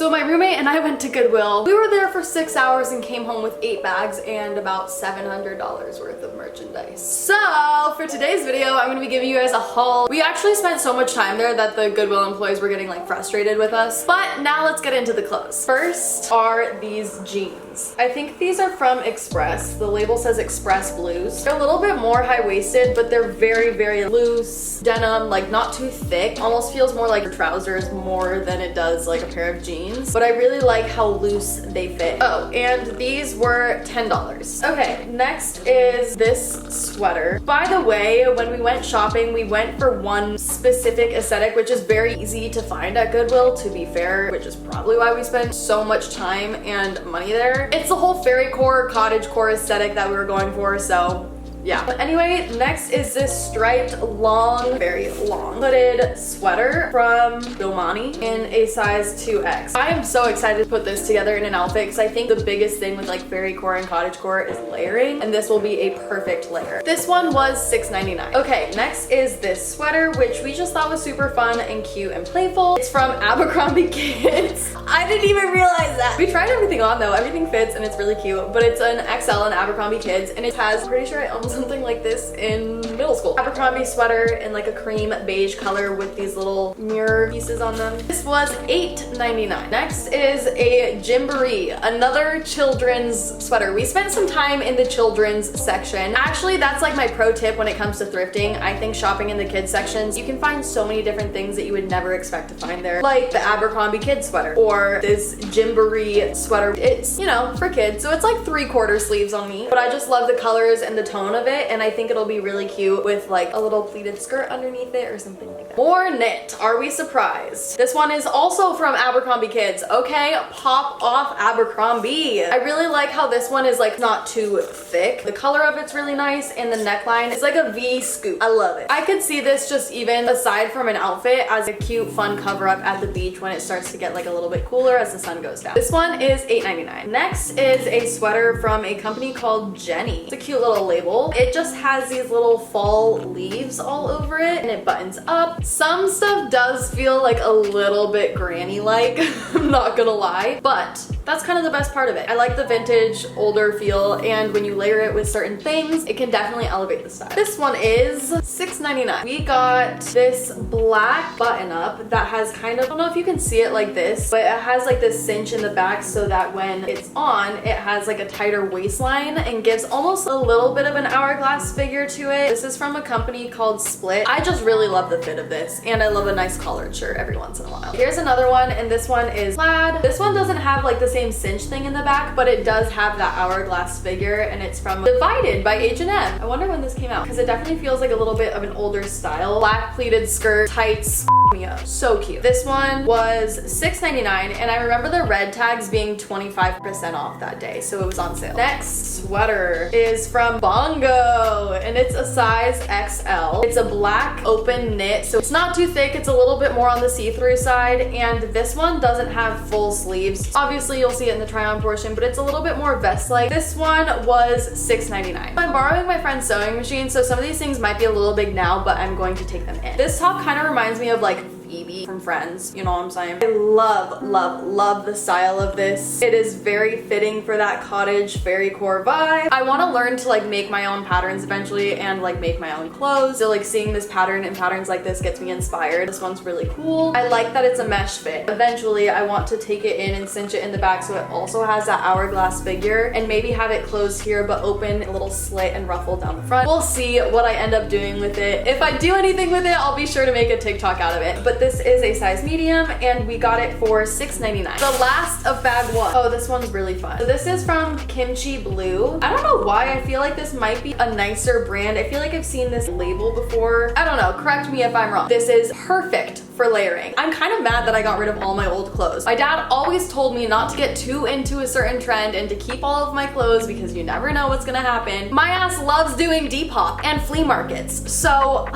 So my roommate and I went to Goodwill. We were there for 6 hours and came home with 8 bags and about $700 worth of merchandise. So for today's video, I'm gonna be giving you guys a haul. We actually spent so much time there that the Goodwill employees were getting like frustrated with us. But now let's get into the clothes. First are these jeans. I think these are from Express. The label says Express Blues. They're a little bit more high-waisted, but they're very, very loose denim, like not too thick. Almost feels more like trousers more than it does like a pair of jeans. But I really like how loose they fit. Oh, and these were $10. Okay, next is this sweater. By the way, when we went shopping, we went for one specific aesthetic, which is very easy to find at Goodwill, to be fair, which is probably why we spent so much time and money there. It's the whole fairy core, cottage core aesthetic that we were going for, so yeah. But anyway, next is this striped, long, very long hooded sweater from Domani in a size 2X. I am so excited to put this together in an outfit because I think the biggest thing with like fairy core and cottage core is layering, and this will be a perfect layer. This one was $6.99. Okay, next is this sweater, which we just thought was super fun and cute and playful. It's from Abercrombie Kids. I didn't even realize that. We tried everything on though. Everything fits and it's really cute, but it's an XL in Abercrombie Kids, and it has, I'm pretty sure I own something like this in middle school. Abercrombie sweater in like a cream beige color with these little mirror pieces on them. This was $8.99. Next is a Gymboree, another children's sweater. We spent some time in the children's section. Actually, that's like my pro tip when it comes to thrifting. I think shopping in the kids sections, you can find so many different things that you would never expect to find there. Like the Abercrombie kids sweater or this Gymboree sweater. It's, you know, for kids. So it's like 3/4 sleeves on me, but I just love the colors and the tone of it, and I think it'll be really cute with like a little pleated skirt underneath it or something like that. More knit. Are we surprised? This one is also from Abercrombie Kids. Okay, pop off Abercrombie. I really like how this one is like not too thick. The color of it's really nice, and the neckline is like a V scoop. I love it. I could see this just even aside from an outfit as a cute fun cover up at the beach when it starts to get like a little bit cooler as the sun goes down. This one is $8.99. Next is a sweater from a company called Jenny. It's a cute little label. It just has these little fall leaves all over it, and it buttons up. Some stuff does feel like a little bit granny-like, I'm not gonna lie, but that's kind of the best part of it. I like the vintage, older feel, and when you layer it with certain things, it can definitely elevate the style. This one is $6.99. We got this black button-up that has kind of, I don't know if you can see it like this, but it has like this cinch in the back so that when it's on, it has like a tighter waistline and gives almost a little bit of an hourglass figure to it. This is from a company called Split. I just really love the fit of this, and I love a nice collared shirt every once in a while. Here's another one, and this one is plaid. This one doesn't have like the same cinch thing in the back, but it does have that hourglass figure, and it's from Divided by H&M. I wonder when this came out, because it definitely feels like a little bit of an older style. Black pleated skirt, tights, me up. So cute. This one was $6.99, and I remember the red tags being 25% off that day, so it was on sale. Next sweater is from Bongo, and it's a size XL. It's a black open knit, so it's not too thick. It's a little bit more on the see-through side, and this one doesn't have full sleeves. Obviously, you'll see it in the try-on portion, but it's a little bit more vest-like. This one was $6.99. I'm borrowing my friend's sewing machine, so some of these things might be a little big now, but I'm going to take them in. This top kind of reminds me of like Phoebe from Friends, you know what I'm saying? I love, love, love the style of this. It is very fitting for that cottage fairy core vibe. I want to learn to like make my own patterns eventually and like make my own clothes. So like seeing this pattern and patterns like this gets me inspired. This one's really cool. I like that it's a mesh fit. Eventually I want to take it in and cinch it in the back so it also has that hourglass figure, and maybe have it closed here but open a little slit and ruffle down the front. We'll see what I end up doing with it. If I do anything with it, I'll be sure to make a TikTok out of it. But this is a size medium, and we got it for $6.99. The last of bag one. Oh, this one's really fun. So this is from Kimchi Blue. I don't know why I feel like this might be a nicer brand. I feel like I've seen this label before. I don't know, correct me if I'm wrong. This is perfect for layering. I'm kind of mad that I got rid of all my old clothes. My dad always told me not to get too into a certain trend and to keep all of my clothes because you never know what's gonna happen. My ass loves doing Depop and flea markets. So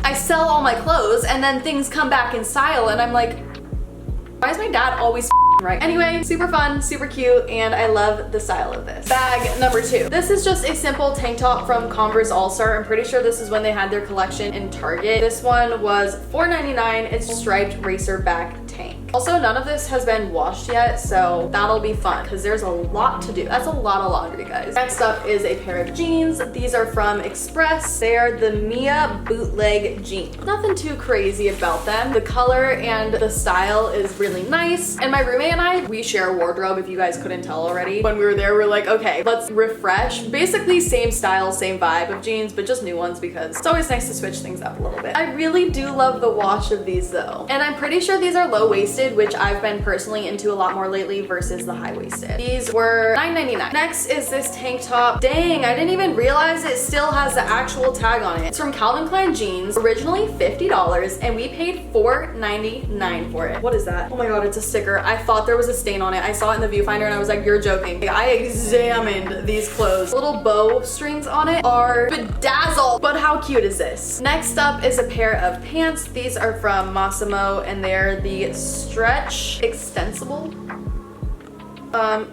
I sell all my clothes and then things come back in style, and I'm like, why is my dad always right? Anyway, super fun, super cute, and I love the style of this. Bag number 2. This is just a simple tank top from Converse All-Star. I'm pretty sure this is when they had their collection in Target. This one was $4.99. It's striped racer back tank. think. Also, none of this has been washed yet, so that'll be fun because there's a lot to do. That's a lot of laundry, guys. Next up is a pair of jeans. These are from Express. They are the Mia bootleg jeans. Nothing too crazy about them. The color and the style is really nice. And my roommate and I, we share a wardrobe, if you guys couldn't tell already. When we were there, we're like, okay, let's refresh. Basically same style, same vibe of jeans, but just new ones because it's always nice to switch things up a little bit. I really do love the wash of these though. And I'm pretty sure these are low-waisted, which I've been personally into a lot more lately versus the high-waisted. These were $9.99. Next is this tank top. Dang, I didn't even realize it still has the actual tag on it. It's from Calvin Klein jeans, originally $50, and we paid $4.99 for it. What is that? Oh my god, it's a sticker. I thought there was a stain on it. I saw it in the viewfinder and I was like, you're joking. I examined these clothes. Little bow strings on it are bedazzled, but how cute is this? Next up is a pair of pants. These are from Massimo and they're the stretch extensible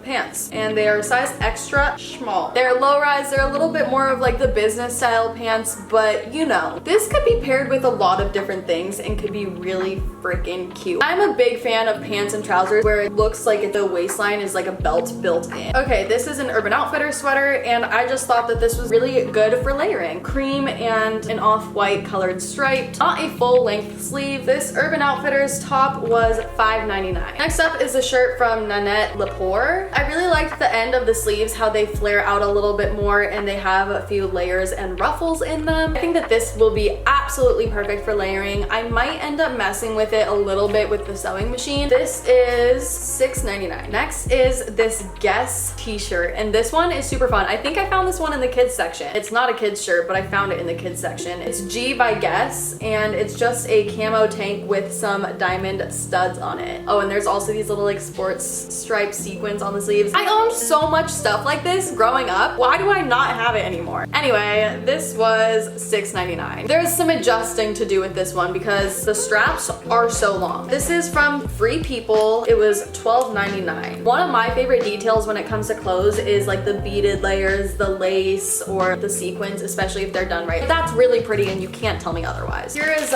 pants, and they are size extra small. They're low rise. They're a little bit more of like the business style pants, but you know, this could be paired with a lot of different things and could be really freaking cute. I'm a big fan of pants and trousers where it looks like the waistline is like a belt built in. Okay, this is an Urban Outfitters sweater, and I just thought that this was really good for layering. Cream and an off-white colored stripe, not a full length sleeve. This Urban Outfitters top was $5.99. Next up is a shirt from Nanette Lepore. I really liked the end of the sleeves, how they flare out a little bit more and they have a few layers and ruffles in them. I think that this will be absolutely perfect for layering. I might end up messing with it a little bit with the sewing machine. This is $6.99. Next is this Guess t-shirt, and this one is super fun. I think I found this one in the kids section. It's not a kids shirt, but I found it in the kids section. It's G by Guess, and it's just a camo tank with some diamond studs on it. Oh, and there's also these little like sports striped sequins on the sleeves. I owned so much stuff like this growing up. Why do I not have it anymore? Anyway, this was $6.99. There's some adjusting to do with this one because the straps are so long. This is from Free People. It was $12.99. One of my favorite details when it comes to clothes is like the beaded layers, the lace, or the sequins, especially if they're done right. That's really pretty and you can't tell me otherwise. Here is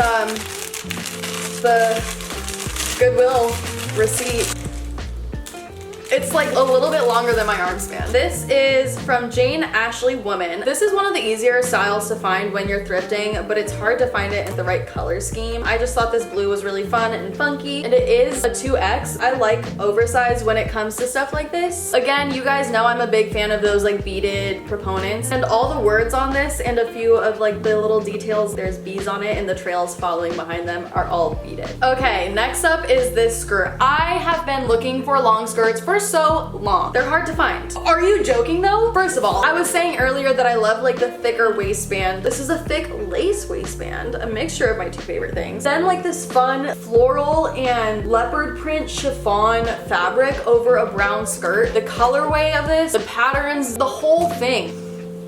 the Goodwill receipt. It's like a little bit longer than my arm span. This is from Jane Ashley Woman. This is one of the easier styles to find when you're thrifting, but it's hard to find it in the right color scheme. I just thought this blue was really fun and funky, and it is a 2X. I like oversized when it comes to stuff like this. Again, you guys know I'm a big fan of those like beaded proponents, and all the words on this and a few of like the little details, there's bees on it and the trails following behind them are all beaded. Okay, next up is this skirt. I have been looking for long skirts for so long. They're hard to find. Are you joking though? First of all, I was saying earlier that I love like the thicker waistband. This is a thick lace waistband, a mixture of my two favorite things. Then like this fun floral and leopard print chiffon fabric over a brown skirt. The colorway of this, the patterns, the whole thing.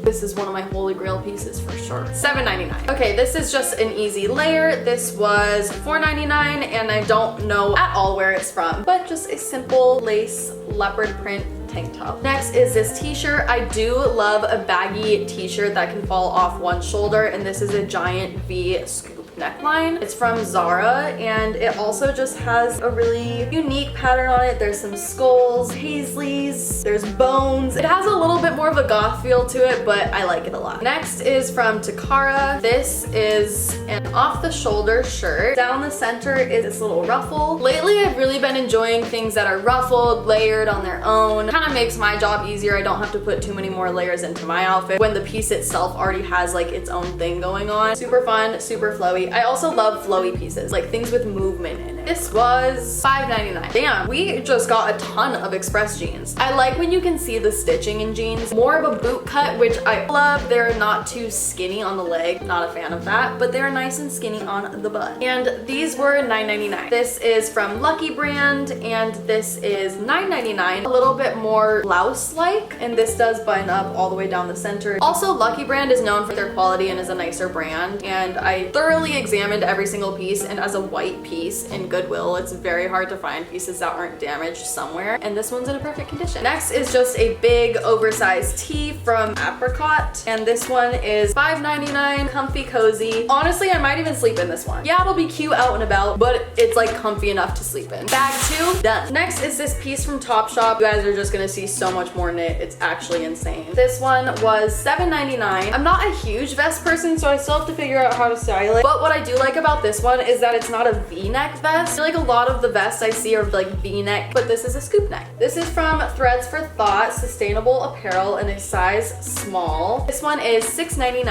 This is one of my holy grail pieces for sure. $7.99. Okay, this is just an easy layer. This was $4.99 and I don't know at all where it's from, but just a simple lace leopard print tank top. Next is this t-shirt. I do love a baggy t-shirt that can fall off one shoulder, and this is a giant V scoop neckline. It's from Zara, and it also just has a really unique pattern on it. There's some skulls, paisleys, there's bones. It has a little bit more of a goth feel to it, but I like it a lot. Next is from Takara. This is an off-the-shoulder shirt. Down the center is this little ruffle. Lately, I've really been enjoying things that are ruffled, layered on their own. Kind of makes my job easier. I don't have to put too many more layers into my outfit when the piece itself already has like its own thing going on. Super fun, super flowy. I also love flowy pieces, like things with movement in it. This was $5.99. Damn, we just got a ton of Express jeans. I like when you can see the stitching in jeans. More of a boot cut, which I love. They're not too skinny on the leg. Not a fan of that, but they're nice and skinny on the butt. And these were $9.99. This is from Lucky Brand, and this is $9.99. A little bit more blouse-like, and this does button up all the way down the center. Also, Lucky Brand is known for their quality and is a nicer brand, and I thoroughly literally examined every single piece, and as a white piece in Goodwill, it's very hard to find pieces that aren't damaged somewhere, and this one's in a perfect condition. Next is just a big oversized tee from Apricot, and this one is $5.99, comfy, cozy. Honestly, I might even sleep in this one. Yeah, it'll be cute out and about, but it's like comfy enough to sleep in. Bag 2, done. Next is this piece from Topshop. You guys are just gonna see so much more knit. It's actually insane. This one was $7.99. I'm not a huge vest person, so I still have to figure out how to style it. But what I do like about this one is that it's not a V-neck vest. I feel like a lot of the vests I see are like V-neck, but this is a scoop neck. This is from Threads for Thought, sustainable apparel in a size small. This one is $6.99,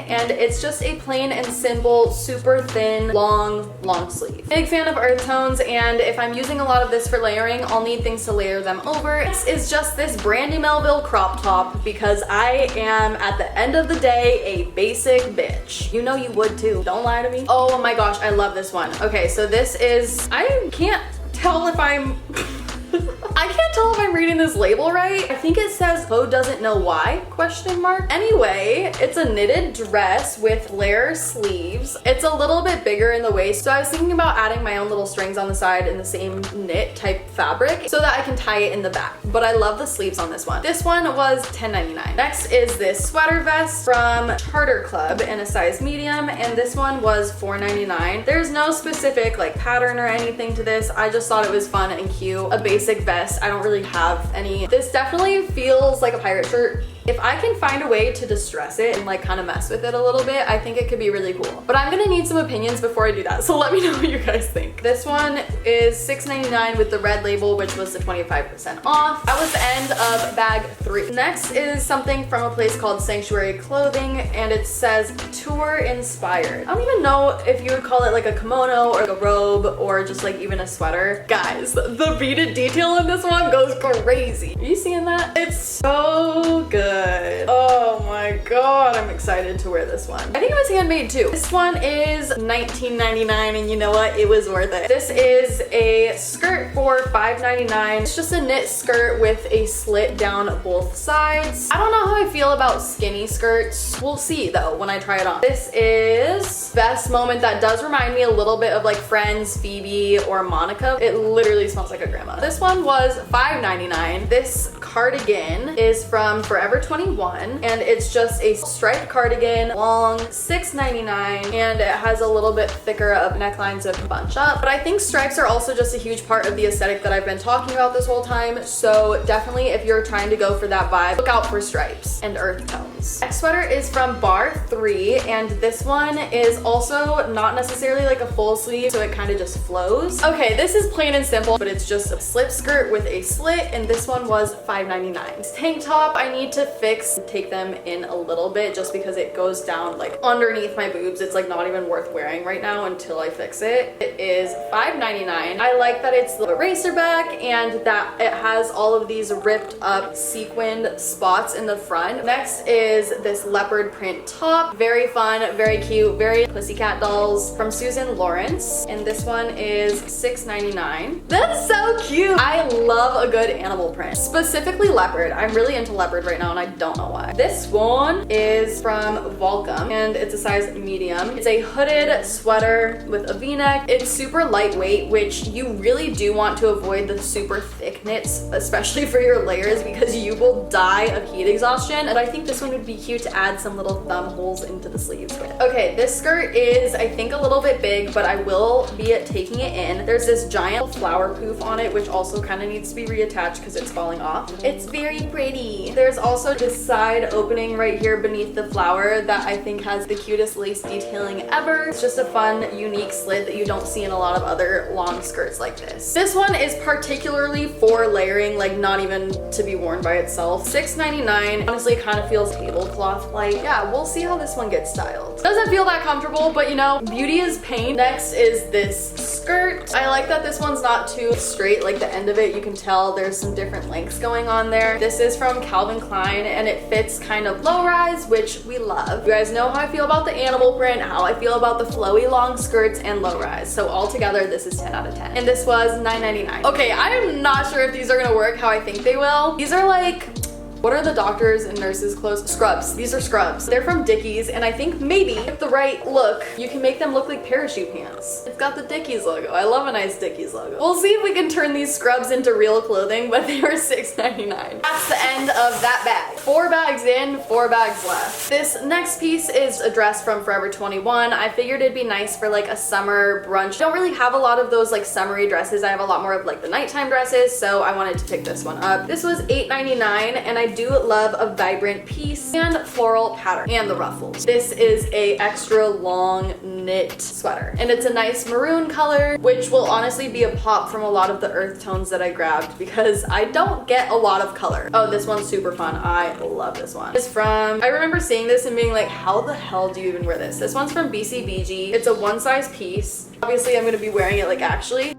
and it's just a plain and simple, super thin, long sleeve. Big fan of earth tones, and if I'm using a lot of this for layering, I'll need things to layer them over. This is just this Brandy Melville crop top because I am, at the end of the day, a basic bitch. You know you would too. Don't lie to me. Oh my gosh, I love this one. Okay, so this is, I can't tell if I'm I can't tell if I'm reading this label right. I think it says "Code doesn't know why?" question mark. Anyway, it's a knitted dress with flare sleeves. It's a little bit bigger in the waist, so I was thinking about adding my own little strings on the side in the same knit type fabric so that I can tie it in the back. But I love the sleeves on this one. This one was $10.99. Next is this sweater vest from Charter Club in a size medium, and this one was $4.99. There's no specific like pattern or anything to this. I just thought it was fun and cute. A basic vest. I don't really have any. This definitely feels like a pirate shirt. If I can find a way to distress it and like kind of mess with it a little bit, I think it could be really cool. But I'm gonna need some opinions before I do that, so let me know what you guys think. This one is $6.99 with the red label, which was the 25% off. That was the end of bag 3. Next is something from a place called Sanctuary Clothing, and it says tour inspired. I don't even know if you would call it like a kimono or a robe or just like even a sweater. Guys, the beaded detail in this one goes crazy. Are you seeing that? It's so good. Oh my god, I'm excited to wear this one. I think it was handmade too. This one is $19.99, and you know what? It was worth it. This is a skirt for $5.99. It's just a knit skirt with a slit down both sides. I don't know how I feel about skinny skirts. We'll see though when I try it on. This is best moment that does remind me a little bit of like Friends, Phoebe, or Monica. It literally smells like a grandma. This one was $5.99. This cardigan is from Forever 21, and it's just a striped cardigan, long, $6.99, and it has a little bit thicker of necklines to bunch up. But I think stripes are also just a huge part of the aesthetic that I've been talking about this whole time, so definitely if you're trying to go for that vibe, look out for stripes and earth tones. Next sweater is from Bar 3, and this one is also not necessarily like a full sleeve, so it kind of just flows. Okay, this is plain and simple, but it's just a slip skirt with a slit, and this one was $5.99. This tank top I need to fix and take them in a little bit just because it goes down like underneath my boobs. It's like not even worth wearing right now until I fix it. It is $5.99. I like that it's the racer back and that it has all of these ripped up sequined spots in the front. Next is this leopard print top. Very fun, very cute, very Pussycat Dolls from Susan Lawrence, and this one is $6.99. That's so cute. I love a good animal print, specifically leopard. I'm really into leopard right now and I don't know why. This one is from Volcom, and it's a size medium. It's a hooded sweater with a v-neck. It's super lightweight, which you really do want to avoid the super thick knits, especially for your layers, because you will die of heat exhaustion. And I think this one would be cute to add some little thumb holes into the sleeves with. Okay, this skirt is, I think, a little bit big, but I will be taking it in. There's this giant flower poof on it, which also kind of needs to be reattached because it's falling off. It's very pretty. There's also this side opening right here beneath the flower that I think has the cutest lace detailing ever. It's just a fun, unique slit that you don't see in a lot of other long skirts like this. This one is particularly for layering, like not even to be worn by itself. $6.99. Honestly, it kind of feels tablecloth-like. Yeah, we'll see how this one gets styled. Doesn't feel that comfortable, but you know, beauty is pain. Next is this skirt. I like that this one's not too straight, like the end of it, you can tell there's some different lengths going on there. This is from Calvin Klein, and it fits kind of low-rise, which we love. You guys know how I feel about the animal print, how I feel about the flowy long skirts and low-rise. So altogether, this is 10 out of 10. And this was $9.99. Okay, I'm not sure if these are gonna work how I think they will. These are like What are the doctors and nurses' clothes? Scrubs. These are scrubs. They're from Dickies, and I think maybe with the right look, you can make them look like parachute pants. It's got the Dickies logo. I love a nice Dickies logo. We'll see if we can turn these scrubs into real clothing, but they were $6.99. That's the end of that bag. 4 bags in, 4 bags left. This next piece is a dress from Forever 21. I figured it'd be nice for like a summer brunch. Don't really have a lot of those like summery dresses. I have a lot more of like the nighttime dresses, so I wanted to pick this one up. This was $8.99, and I do love a vibrant piece and floral pattern and the ruffles. This is a extra long knit sweater, and it's a nice maroon color, which will honestly be a pop from a lot of the earth tones that I grabbed because I don't get a lot of color. Oh, this one's super fun. I love this one. It's from, I remember seeing this and being like, how the hell do you even wear this? This one's from BCBG. It's a one size piece. Obviously, I'm gonna be wearing it like actually.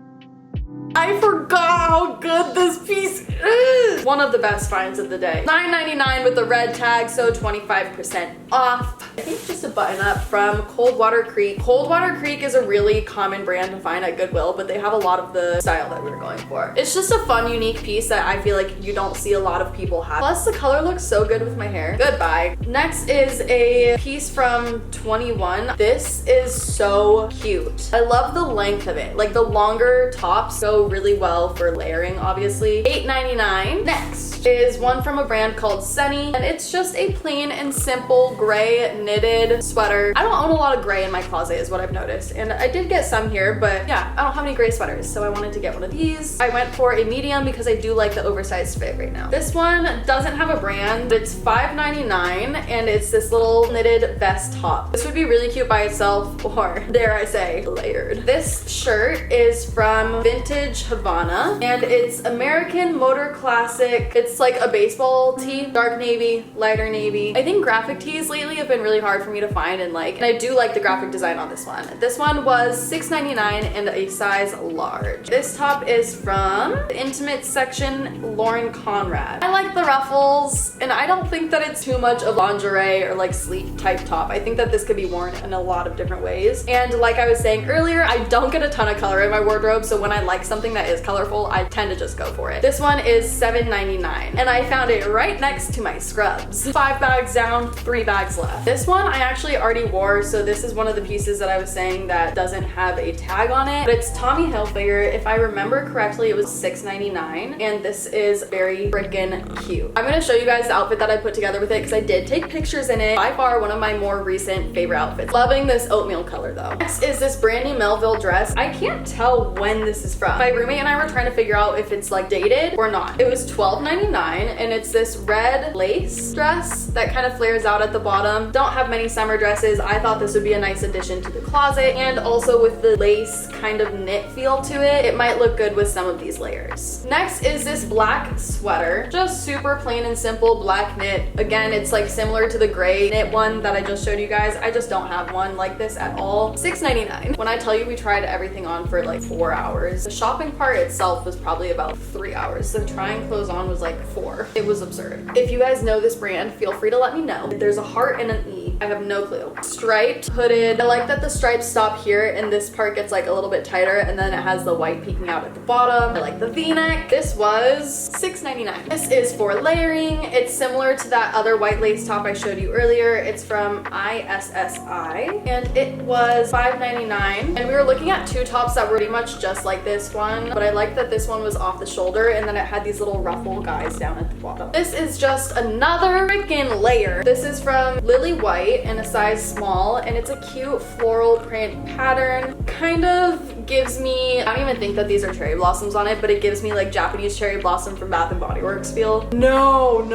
I forgot how good this piece is. One of the best finds of the day. $9.99 with the red tag, so 25% off. I think just a button up from Coldwater Creek. Coldwater Creek is a really common brand to find at Goodwill, but they have a lot of the style that we were going for. It's just a fun, unique piece that I feel like you don't see a lot of people have. Plus, the color looks so good with my hair. Goodbye. Next is a piece from 21. This is so cute. I love the length of it. Like the longer tops go really well for layering, obviously. $8.99. Next is one from a brand called Sunny, and it's just a plain and simple gray knitted sweater. I don't own a lot of gray in my closet is what I've noticed, and I did get some here, but yeah, I don't have any gray sweaters, so I wanted to get one of these. I went for a medium because I do like the oversized fit right now. This one doesn't have a brand, but it's $5.99, and it's this little knitted vest top. This would be really cute by itself, or dare I say, layered. This shirt is from Vintage Havana, and it's American Motor Classic. It's like a baseball tee, dark navy, lighter navy. I think graphic tees lately have been really hard for me to find and like, and I do like the graphic design on this one. This one was $6.99 and a size large. This top is from the intimate section, Lauren Conrad. I like the ruffles, and I don't think that it's too much of lingerie or like sleek type top. I think that this could be worn in a lot of different ways. And like I was saying earlier, I don't get a ton of color in my wardrobe, so when I like something that is colorful, I tend to just go for it. This one is $7.99, and I found it right next to my scrubs. 5 bags down, 3 bags left. This one I actually already wore, so this is one of the pieces that I was saying that doesn't have a tag on it, but it's Tommy Hilfiger. If I remember correctly, it was $6.99, and this is very freaking cute. I'm gonna show you guys the outfit that I put together with it because I did take pictures in it. By far one of my more recent favorite outfits. Loving this oatmeal color though. Next is this Brandy Melville dress. I can't tell when this is from. My roommate and I were trying to figure out if it's like dated or not. It was $12.99, and it's this red lace dress that kind of flares out at the bottom. Don't have many summer dresses. I thought this would be a nice addition to the closet, and also with the lace kind of knit feel to it, it might look good with some of these layers. Next is this black sweater. Just super plain and simple black knit. Again, it's like similar to the gray knit one that I just showed you guys. I just don't have one like this at all. $6.99. When I tell you we tried everything on for like 4 hours, the shopping part itself was probably about 3 hours. So trying clothes on was like 4. It was absurd. If you guys know this brand, feel free to let me know. There's a heart and an E. I have no clue. Striped, hooded. I like that the stripes stop here and this part gets like a little bit tighter, and then it has the white peeking out at the bottom. I like the V-neck. This was $6.99. This is for layering. It's similar to that other white lace top I showed you earlier. It's from ISSI, and it was $5.99. And we were looking at 2 tops that were pretty much just like this one, but I like that this one was off the shoulder and then it had these little ruffle guys down at the bottom. This is just another freaking layer. This is from Lily White in a size small, and it's a cute floral print pattern. Kind of gives me, I don't even think that these are cherry blossoms on it, but it gives me like Japanese cherry blossom from Bath and Body Works feel. No,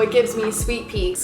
it gives me Sweet Pea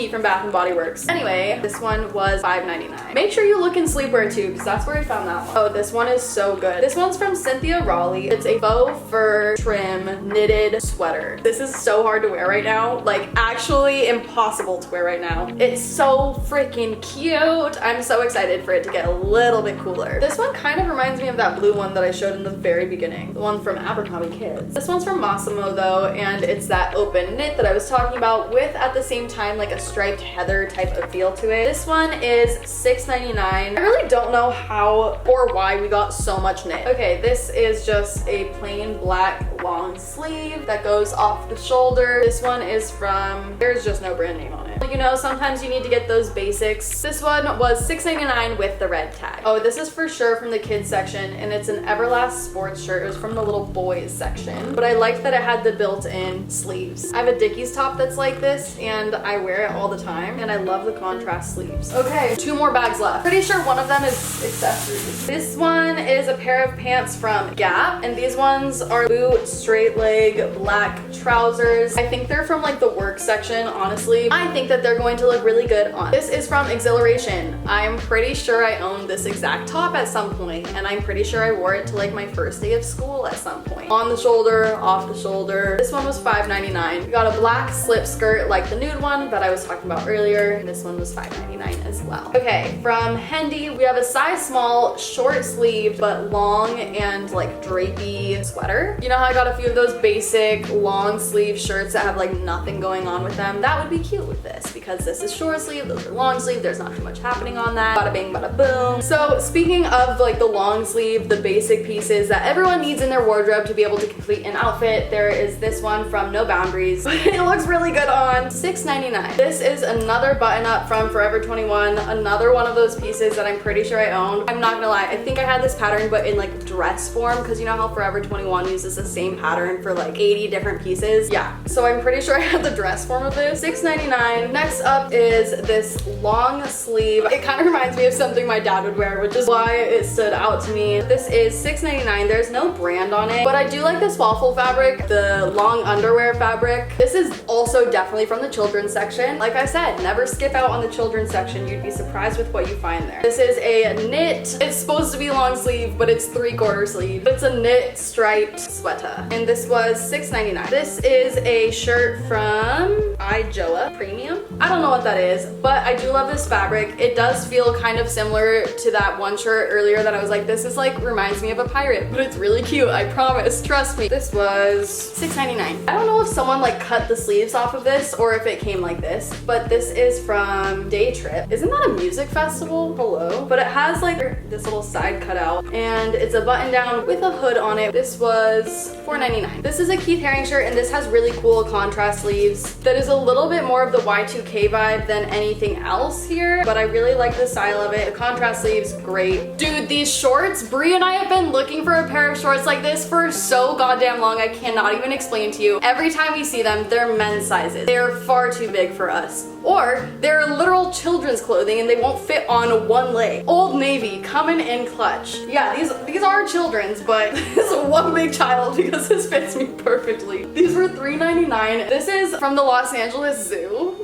from Bath and Body Works. Anyway, this one was $5.99. Make sure you look in sleepwear too, because that's where I found that one. Oh, this one is so good. This one's from Cynthia Raleigh. It's a faux fur trim knitted sweater. This is so hard to wear right now, like actually impossible to wear right now. It's so freaking cute. I'm so excited for it to get a little bit cooler. This one kind of reminds me of that that blue one that I showed in the very beginning, the one from Abercrombie Kids. This one's from Massimo though, and it's that open knit that I was talking about with at the same time like a striped heather type of feel to it. This one is $6.99. I really don't know how or why we got so much knit. Okay, this is just a plain black long sleeve that goes off the shoulder. This one is from, there's just no brand name on it. You know, sometimes you need to get those basics. This one was $6.99 with the red tag. Oh, this is for sure from the kids section, and it's an Everlast sports shirt. It was from the little boys section, but I liked that it had the built-in sleeves. I have a Dickies top that's like this, and I wear it all the time, and I love the contrast sleeves. Okay, 2 more bags left. Pretty sure one of them is accessories. This one is a pair of pants from Gap, and these ones are boot, straight leg, black trousers. I think they're from like the work section, honestly. I think that they're going to look really good on. This is from Exhilaration. I'm pretty sure I owned this exact top at some point, and I'm pretty sure I wore it to like my first day of school at some point. On the shoulder, off the shoulder. This one was $5.99. We got a black slip skirt like the nude one that I was talking about earlier, and this one was $5.99 as well. Okay, from Hendy, we have a size small, short sleeved, but long and like drapey sweater. You know how I got a few of those basic long sleeve shirts that have like nothing going on with them? That would be cute with this, because this is short sleeve, those are long sleeve, there's not too much happening on that. Bada bing, bada boom. So speaking of like the long sleeve, the basic pieces that everyone needs in their wardrobe to be able to complete an outfit, there is this one from No Boundaries. It looks really good on. $6.99. This is another button up from Forever 21, another one of those pieces that I'm pretty sure I owned. I'm not gonna lie, I think I had this pattern but in like dress form, because you know how Forever 21 uses the same pattern for like 80 different pieces? Yeah, so I'm pretty sure I had the dress form of this. $6.99. Next up is this long sleeve. It kind of reminds me of something my dad would wear, which is why it stood out to me. This is $6.99. There's no brand on it, but I do like this waffle fabric, the long underwear fabric. This is also definitely from the children's section. Like I said, never skip out on the children's section. You'd be surprised with what you find there. This is a knit. It's supposed to be long sleeve, but it's 3/4 sleeve. It's a knit striped sweater, and this was $6.99. This is a shirt from Ijoa Premium. I don't know what that is, but I do love this fabric. It does feel kind of similar to that one shirt earlier that I was like, this is like, reminds me of a pirate, but it's really cute, I promise, trust me. This was $6.99. I don't know if someone like cut the sleeves off of this or if it came like this, but this is from Day Trip. Isn't that a music festival? Hello? But it has like this little side cutout, and it's a button down with a hood on it. This was $4.99. This is a Keith Haring shirt, and this has really cool contrast sleeves that is a little bit more of the Y2K vibe than anything else here, but I really like the style of it. The contrast sleeves, great. Dude, these shorts, Brie and I have been looking for a pair of shorts like this for so goddamn long, I cannot even explain to you. Every time we see them, they're men's sizes. They're far too big for us. Or they're literal children's clothing and they won't fit on one leg. Old Navy, coming in clutch. Yeah, these are children's, but this is one big child because this fits me perfectly. These were $3.99. This is from the Los Angeles Zoo.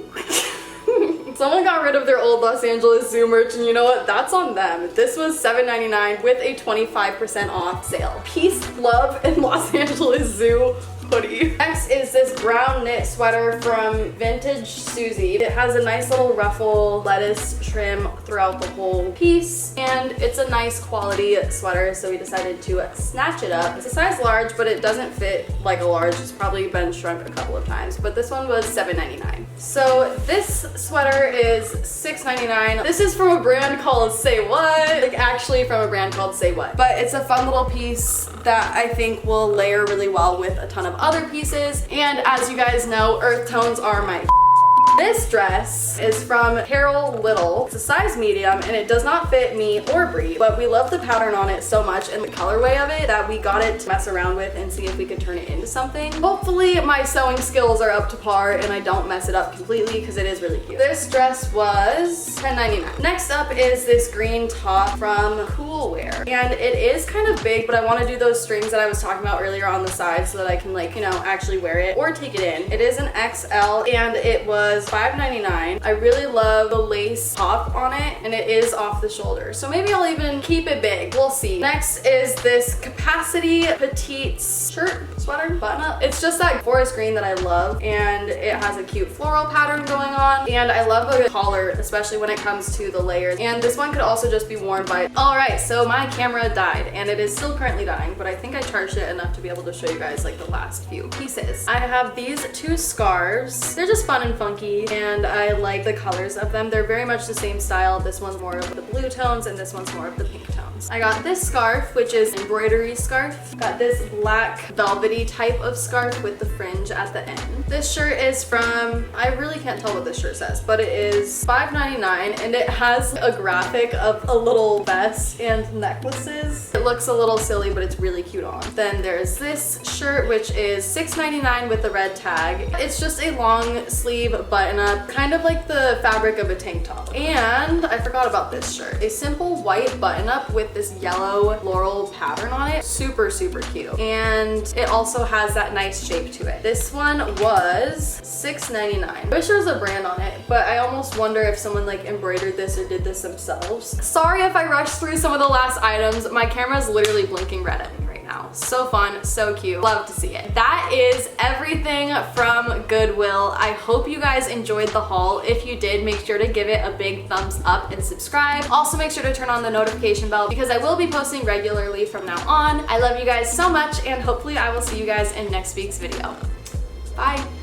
Someone got rid of their old Los Angeles Zoo merch, and you know what? That's on them. This was $7.99 with a 25% off sale. Peace, love, and Los Angeles Zoo hoodie. Next is this brown knit sweater from Vintage Susie. It has a nice little ruffle lettuce trim throughout the whole piece, and it's a nice quality sweater, so we decided to snatch it up. It's a size large, but it doesn't fit like a large. It's probably been shrunk a couple of times, but this one was $7.99. So this sweater is $6.99. This is from a brand called Say What, like actually from a brand called Say What, but it's a fun little piece that I think will layer really well with a ton of other pieces, and as you guys know, earth tones are my This dress is from Carol Little. It's a size medium and it does not fit me or Brie, but we love the pattern on it so much and the colorway of it that we got it to mess around with and see if we could turn it into something. Hopefully my sewing skills are up to par and I don't mess it up completely because it is really cute. This dress was $10.99. Next up is this green top from Cool Wear, and it is kind of big, but I want to do those strings that I was talking about earlier on the side so that I can, like, you know, actually wear it or take it in. It is an XL and it was $5.99. I really love the lace top on it and it is off the shoulder, so maybe I'll even keep it big. We'll see. Next is this capacity petite shirt sweater button up. It's just that forest green that I love, and it has a cute floral pattern going on, and I love a collar, especially when it comes to the layers. And this one could also just be worn by... Alright, so my camera died, and it is still currently dying, but I think I charged it enough to be able to show you guys like the last few pieces. I have these two scarves. They're just fun and funky, and I like the colors of them. They're very much the same style. This one's more of the blue tones, and this one's more of the pink tones. I got this scarf, which is embroidery scarf. Got this black velvety type of scarf with the fringe at the end. This shirt is from, I really can't tell what this shirt says, but it is $5.99, and it has a graphic of a little vest and necklaces. It looks a little silly, but it's really cute on. Then there's this shirt, which is $6.99 with the red tag. It's just a long sleeve button up, kind of like the fabric of a tank top. And I forgot about this shirt. A simple white button up with this yellow floral pattern on it. Super, super cute. And it also has that nice shape to it. This one was $6.99. I wish there was a brand on it, but I almost wonder if someone like embroidered this or did this themselves. Sorry if I rushed through some of the last items. My camera is literally blinking red at me right now. So fun, so cute. Love to see it. That is everything from Goodwill. I hope you guys enjoyed the haul. If you did, make sure to give it a big thumbs up and subscribe. Also, make sure to turn on the notification bell because I will be posting regularly from now on. I love you guys so much, and hopefully I will see you guys in next week's video. Bye.